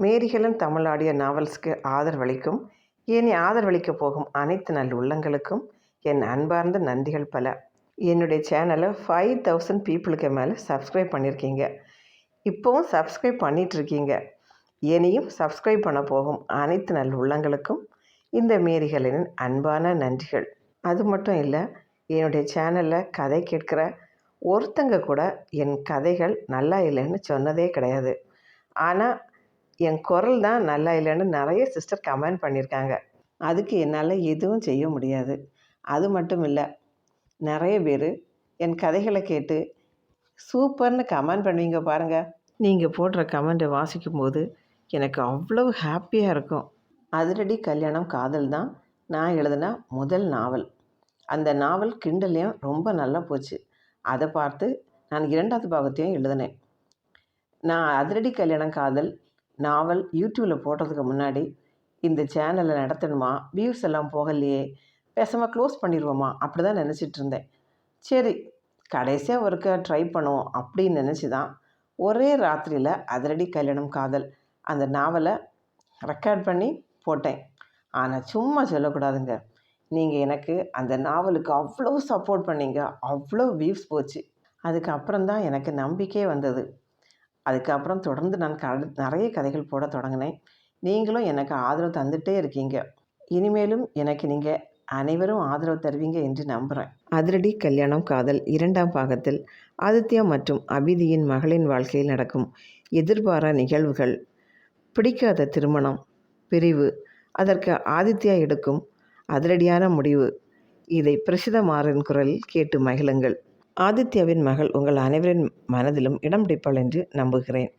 மேரிஹெலன் Tamil audio நாவல்ஸ்க்கு ஆதரவளிக்கும், இனி ஆதரவளிக்கப் போகும் அனைத்து நல் உள்ளங்களுக்கும் என் அன்பார்ந்த நன்றிகள் பல. என்னுடைய சேனலை 5000 பீப்புளுக்கு மேலே சப்ஸ்கிரைப் பண்ணியிருக்கீங்க. இப்போவும் சப்ஸ்கிரைப் பண்ணிகிட்ருக்கீங்க. இனியும் சப்ஸ்கிரைப் பண்ண போகும் அனைத்து நல் உள்ளங்களுக்கும் இந்த மேரிஹெலனின் அன்பான நன்றிகள். அது மட்டும் இல்லை, என்னுடைய சேனலில் கதை கேட்குற ஒருத்தங்க கூட என் கதைகள் நல்லா இல்லைன்னு சொன்னதே கிடையாது. ஆனால் என் குரல் தான் நல்லா இல்லைன்னு நிறைய சிஸ்டர் கமெண்ட் பண்ணியிருக்காங்க. அதுக்கு என்னால் எதுவும் செய்ய முடியாது. அது மட்டும் இல்லை, நிறைய பேர் என் கதைகளை கேட்டு சூப்பர்னு கமெண்ட் பண்ணுவீங்க பாருங்கள். நீங்கள் போடுற கமெண்ட்டை வாசிக்கும்போது எனக்கு அவ்வளவு ஹாப்பியாக இருக்கும். அதிரடி கல்யாணம் காதல் தான் நான் எழுதின முதல் நாவல். அந்த நாவல் கிண்டல்லையும் ரொம்ப நல்லா போச்சு. அதை பார்த்து நான் 2வது பாகத்தையும் எழுதினேன். நான் அதிரடி கல்யாணம் காதல் நாவல் யூடியூப்பில் போடுறதுக்கு முன்னாடி இந்த சேனலை நடத்தணுமா, வியூஸ் எல்லாம் போகலையே, பேசாமல் க்ளோஸ் பண்ணிடுவோமா அப்படி தான் நினச்சிட்டு இருந்தேன். சரி, கடைசியாக ஒருக்க ட்ரை பண்ணுவோம் அப்படின்னு நினச்சி தான் ஒரே ராத்திரியில் அதிரடி கல்யாணம் காதல் அந்த நாவலை ரெக்கார்ட் பண்ணி போட்டேன். ஆனால் சும்மா சொல்லக்கூடாதுங்க, நீங்கள் எனக்கு அந்த நாவலுக்கு அவ்வளோ சப்போர்ட் பண்ணீங்க, அவ்வளோ வியூஸ் போச்சு. அதுக்கப்புறம் தான் எனக்கு நம்பிக்கையே வந்தது. அதுக்கப்புறம் தொடர்ந்து நான் நிறைய கதைகள் போட தொடங்கினேன். நீங்களும் எனக்கு ஆதரவு தந்துகிட்டே இருக்கீங்க. இனிமேலும் எனக்கு நீங்கள் அனைவரும் ஆதரவு தருவீங்க என்று நம்புகிறேன். அதிரடி கல்யாணம் காதல் 2ஆம் பாகத்தில் ஆதித்யா மற்றும் அபிதியின் மகளின் வாழ்க்கையில் நடக்கும் எதிர்பாரா நிகழ்வுகள், பிடிக்காத திருமணம், பிரிவு, அதற்கு ஆதித்யா எடுக்கும் அதிரடியான முடிவு, இதை பிரசிதமாரின் குரலில் கேட்டு மகிழுங்கள். ஆதித்யாவின் மகள் உங்கள் அனைவரின் மனதிலும் இடம் பிடிப்பாள் என்று நம்புகிறேன்.